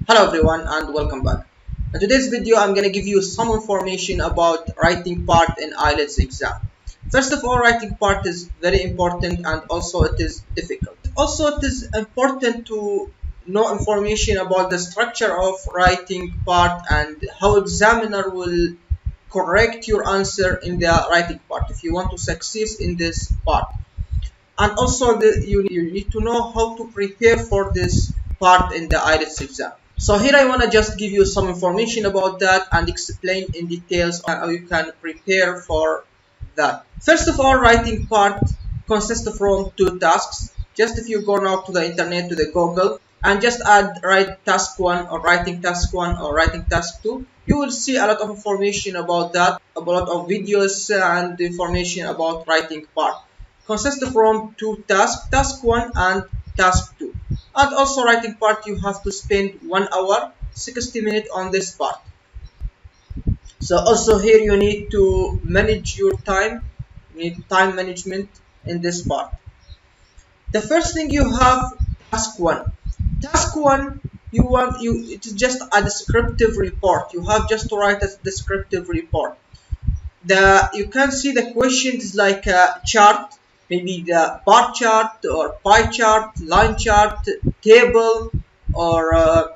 Hello everyone and welcome back. In today's video I'm going to give you some information about writing part in IELTS exam. First of all, writing part is very important and also it is difficult. Also it is important to know information about the structure of writing part and how examiner will correct your answer in the writing part if you want to succeed in this part. And also you need to know how to prepare for this part in the IELTS exam. So here I want to just give you some information about that and explain in details how you can prepare for that. First of all, writing part consists from two tasks. Just if you go now to the internet, to the Google, and just add write task 1 or writing task 1 or writing task 2, you will see a lot of information about that, a lot of videos and information about writing part. Consists from two tasks, task 1 and task 2. And also writing part, you have to spend 1 hour 60 minutes on this part. So also here you need to manage your time. You need time management in this part. The first thing you have task 1. Task 1, it is just a descriptive report. You have just to write a descriptive report. You can see the questions like a chart, maybe the bar chart or pie chart, line chart, table, or a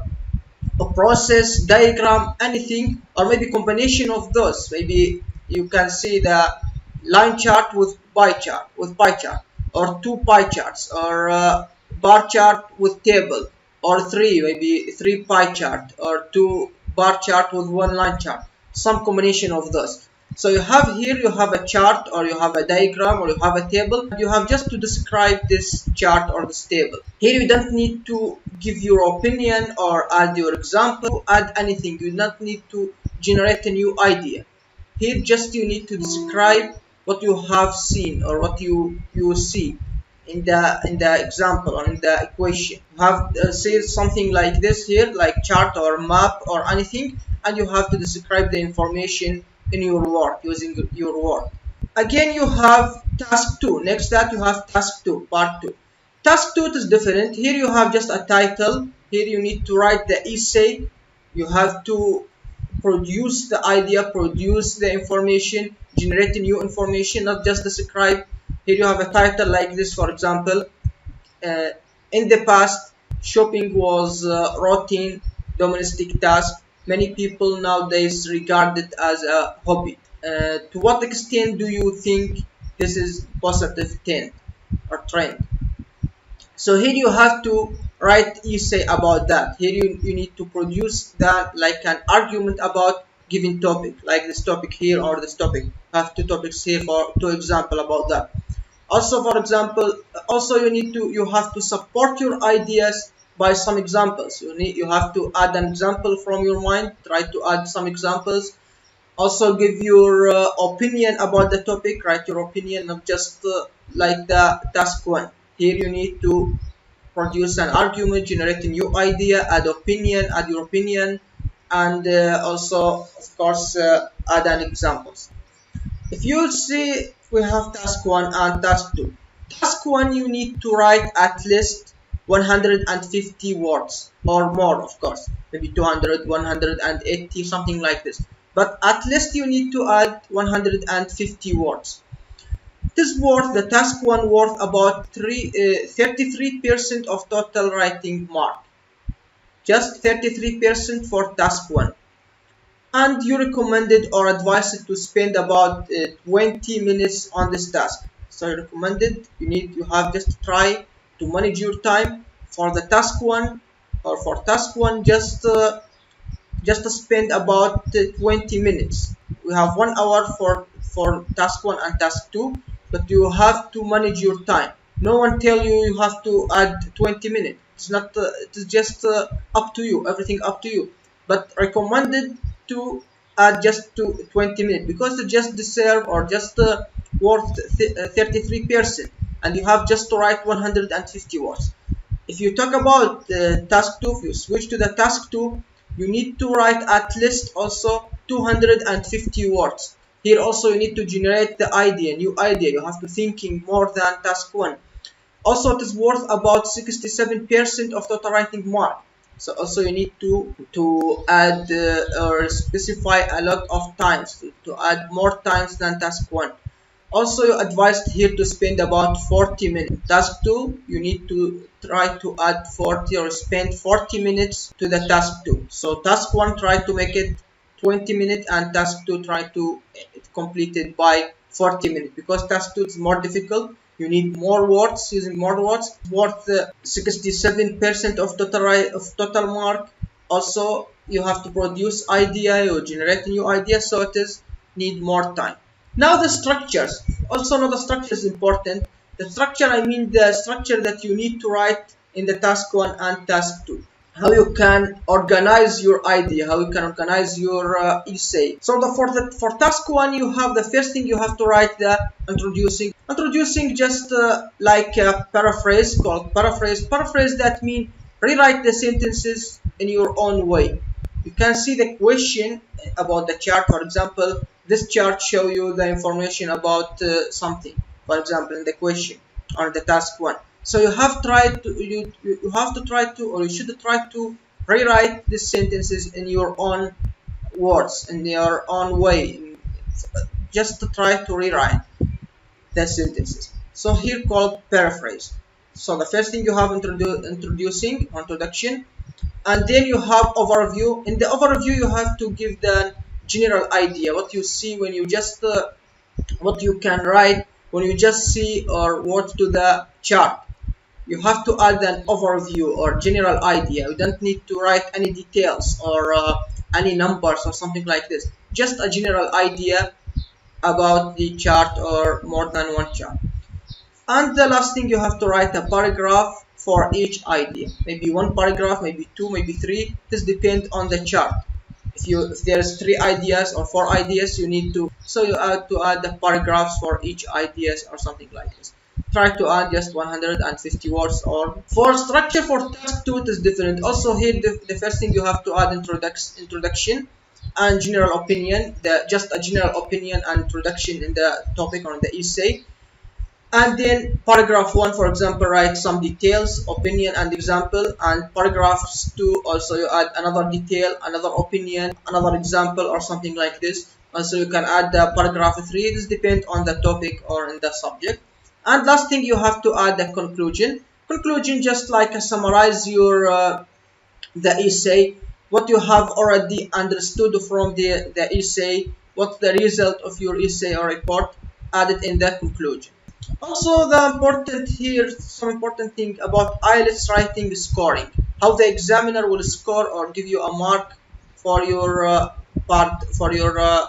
process diagram, anything, or maybe combination of those. Maybe you can see the line chart with pie chart, or two pie charts, or bar chart with table, or maybe three pie chart, or two bar chart with one line chart, some combination of those. So you have a chart, or you have a diagram, or you have a table. You have just to describe this chart or this table. Here you don't need to give your opinion or add your example, add anything. You don't need to generate a new idea. Here just you need to describe what you have seen or what you see in the example or in the equation. You have say something like this here, like chart or map or anything, and you have to describe the information in your work using your word. Again, you have task 2. Next that you have task 2, part 2. Task 2 is different. Here you have just a title. Here you need to write the essay. You have to produce the idea, produce the information, generate new information, not just describe. Here you have a title like this, for example. In the past, shopping was routine, domestic task. Many people nowadays regard it as a hobby. To what extent do you think this is positive trend? So here you have to write essay about that. Here you need to produce that like an argument about given topic, like this topic here or this topic. I have two topics here for two example about that. Also, for example, you have to support your ideas by some examples. You have to add an example from your mind. Try to add some examples. Also, give your opinion about the topic. Write your opinion, not just like the task 1. Here you need to produce an argument, generate a new idea, add your opinion, and also, of course, add an examples. If you see, we have task 1 and task 2. Task 1, you need to write at least 150 words or more, of course. Maybe 200, 180, something like this. But at least you need to add 150 words. This worth, the task 1 worth about 33% of total writing mark. Just 33% for task 1. And you recommended or advised to spend about 20 minutes on this task. So recommended, you have just try to manage your time for the task 1 or for task 1 just to spend about 20 minutes. We have 1 hour for task 1 and task 2, but you have to manage your time. No one tell you have to add 20 minutes. It's not it is just up to you, everything up to you, but recommended to add just to 20 minutes because it just deserve or just worth 33%, and you have just to write 150 words. If you talk about task 2, if you switch to the task 2, you need to write at least also 250 words. Here also you need to generate the new idea. You have to thinking more than task 1. Also, it is worth about 67% of total writing mark. So also you need to add or specify a lot of times to add more times than task 1. Also, you advised here to spend about 40 minutes. Task 2, you need to try to add 40 or spend 40 minutes to the task 2. So task 1, try to make it 20 minutes, and task 2, try to complete it by 40 minutes, because task 2 is more difficult. You need more words, using more words, worth 67% of total mark. Also, you have to produce idea or generate a new idea, so it is need more time. Now the structures. Also know the structure is important. The structure, I mean the structure that you need to write in the task 1 and task 2. How you can organize your idea, how you can organize your essay. So for task 1, you have the first thing you have to write the introducing just like a paraphrase, called paraphrase that means rewrite the sentences in your own way. You can see the question about the chart. For example, this chart show you the information about something, for example, in the question or the task 1. So you have tried to you have to try to, or you should try to rewrite these sentences in your own words, in your own way, just to try to rewrite the sentences. So here called paraphrase. So the first thing you have introduction, and then you have overview. In the overview, you have to give the general idea, what you see when you just what you can write when you just see or watch to the chart. You have to add an overview or general idea. You don't need to write any details or any numbers or something like this. Just a general idea about the chart or more than one chart. And the last thing, you have to write a paragraph for each idea. Maybe one paragraph, maybe two, maybe three. This depends on the chart. If there's 3 ideas or 4 ideas, you need to, so you have to add the paragraphs for each ideas or something like this. Try to add just 150 words. Or for structure for task 2, it is different. Also here the first thing you have to add introduction and general opinion, just a general opinion and introduction in the topic or in the essay. And then paragraph 1, for example, write some details, opinion and example. And paragraphs 2, also you add another detail, another opinion, another example or something like this. Also you can add the paragraph 3. This depends on the topic or in the subject. And last thing, you have to add the conclusion. Conclusion, just like summarize your the essay, what you have already understood from the essay, what's the result of your essay or report, add it in the conclusion. Also, the important here, some important thing about IELTS writing scoring, how the examiner will score or give you a mark for your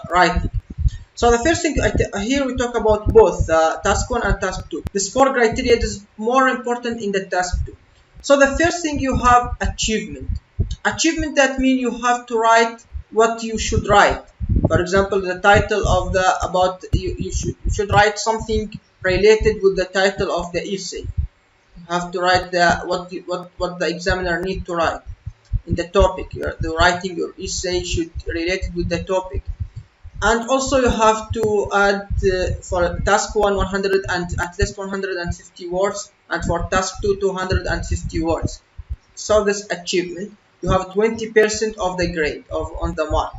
writing. So the first thing, here we talk about both task 1 and task 2. The score criteria is more important in the task 2. So the first thing, you have achievement. Achievement, that means you have to write what you should write. For example, the title of you should write something related with the title of the essay. You have to write what the examiner need to write in the topic. Writing your essay should relate with the topic. And also you have to add for task 1 at least 150 words, and for task 2 250 words. So this achievement, you have 20% of the grade on the mark.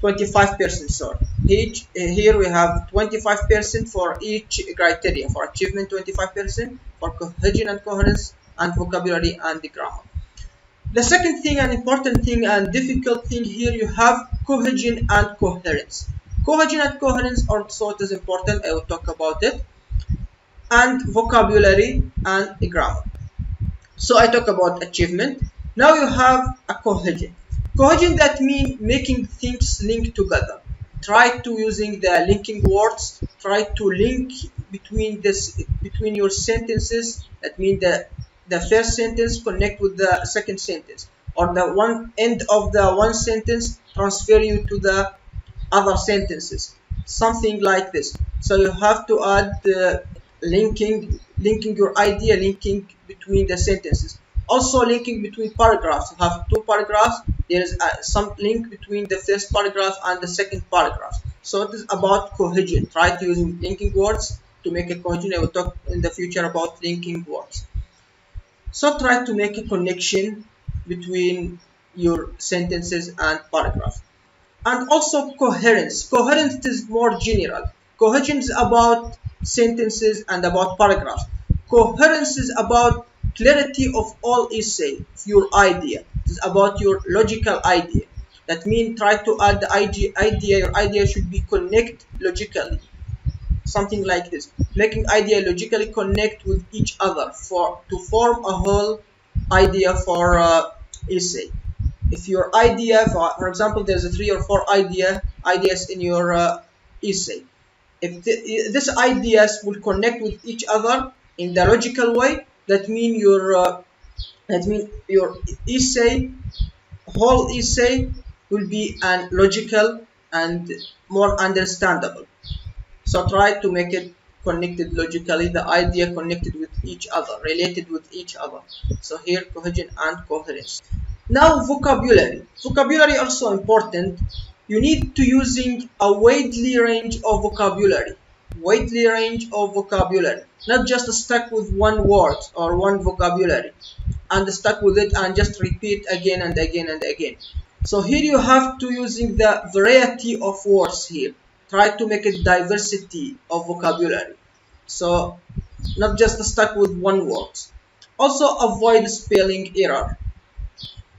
25%, sorry. Here we have 25% for each criteria. For achievement, 25%, for cohesion and coherence, and vocabulary and the grammar. The second thing, an important thing and difficult thing here, you have cohesion and coherence. Cohesion and coherence also it is important. I will talk about it. And vocabulary and grammar. So I talk about achievement. Now you have a cohesion. Cohesion, that means making things link together. Try to using the linking words. Try to link between your sentences. That means the first sentence connect with the second sentence, or the one end of the one sentence transfer you to the other sentences, something like this. So you have to add the linking your idea, linking between the sentences. Also linking between paragraphs. You have 2 paragraphs. There is some link between the first paragraph and the second paragraph. So it is about cohesion. Try to use linking words to make a cohesion. I will talk in the future about linking words. So try to make a connection between your sentences and paragraphs. And also coherence. Coherence is more general. Cohesion is about sentences and about paragraphs. Coherence is about clarity of all essay, of your idea. It is about your logical idea. That means try to add the idea. Your idea should be connect logically. Something like this. Making idea logically connect with each other to form a whole idea for essay. If your idea, for example, there's a 3 or 4 ideas in your essay. If these ideas will connect with each other in the logical way, that mean your essay, whole essay, will be an logical and more understandable. So try to make it connected logically, the idea connected with each other, related with each other. So here cohesion and coherence. Now vocabulary. Vocabulary also important. You need to using a widely range of vocabulary. Widely range of vocabulary. Not just stuck with one word or one vocabulary and stuck with it and just repeat again and again and again. So here you have to using the variety of words here. Try to make a diversity of vocabulary. So not just stuck with one word. Also avoid spelling error.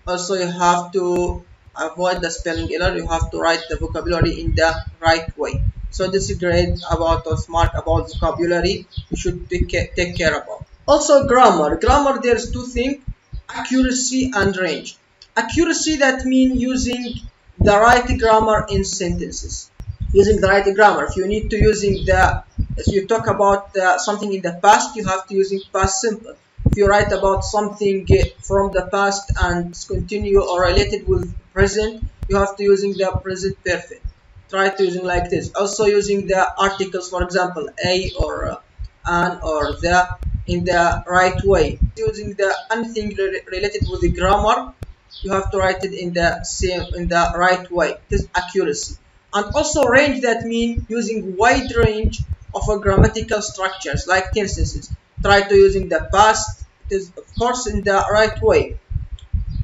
Also you have to avoid the spelling error. You have to write the vocabulary in the right way. So this is great about or smart about vocabulary. You should take care about. Also grammar. Grammar, there's two things: accuracy and range. Accuracy, that means using the right grammar in sentences. Using the right grammar. If you need to using if you talk about something in the past, you have to using past simple. If you write about something from the past and continue or related with present, you have to using the present perfect. Try to using like this. Also using the articles, for example, a or an or the, in the right way. Using the anything related with the grammar, you have to write it in the right way. It is accuracy. And also range, that means using wide range of grammatical structures like tenses. Try to using the past. It is of course in the right way,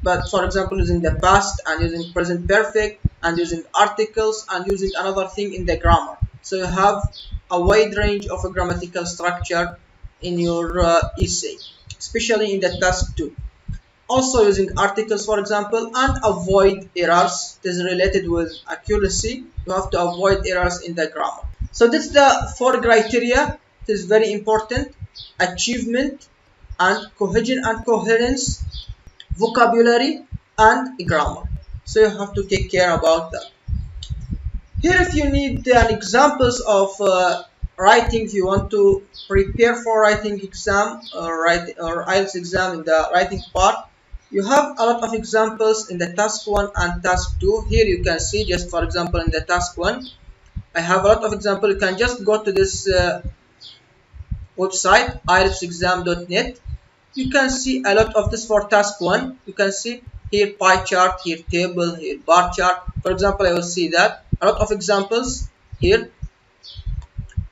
but for example using the past and using present perfect and using articles and using another thing in the grammar. So you have a wide range of a grammatical structure in your essay, especially in the task 2. Also using articles, for example, and avoid errors. It is related with accuracy. You have to avoid errors in the grammar. So that's the 4 criteria. It is very important: achievement and cohesion and coherence, vocabulary and grammar. So you have to take care about that. Here, if you need examples of writing, if you want to prepare for writing exam or IELTS exam in the writing part, you have a lot of examples in the task 1 and task 2. Here you can see, just for example, in the task 1, I have a lot of examples. You can just go to this website, IELTSexam.net. You can see a lot of this for task 1. You can see here pie chart, here table, here bar chart. For example, I will see that a lot of examples here.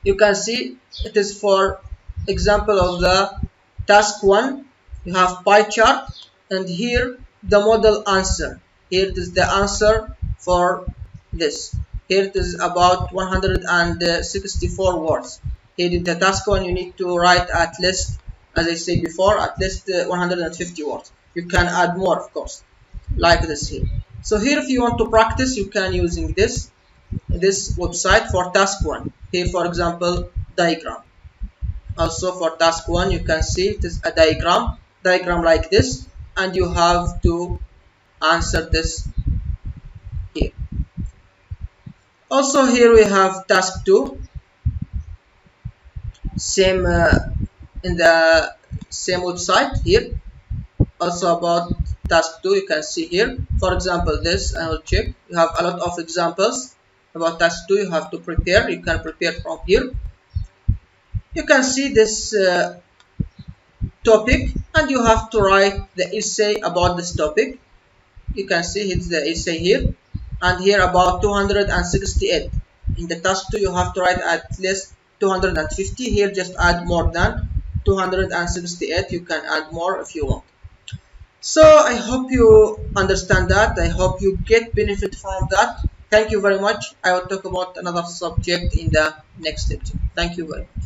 You can see it is for example of the task 1. You have pie chart, and here the model answer. Here it is the answer for this. Here it is about 164 words. Here in the task 1 you need to write at least, as I said before, at least 150 words. You can add more, of course, like this here. So here, if you want to practice, you can using this website for task 1. Here, for example, diagram. Also for task 1, you can see it is a diagram like this, and you have to answer this here. Also here we have task 2, same in the same website here. Also about task 2, you can see here, for example, this, I will check. You have a lot of examples about task 2. You have to prepare. You can prepare from here. You can see this topic, and you have to write the essay about this topic. You can see it's the essay here, and here about 268. In the task 2, you have to write at least 250. Here, just add more than 268. You can add more if you want. So I hope you understand that. I hope you get benefit from that. Thank you very much. I will talk about another subject in the next episode. Thank you very much.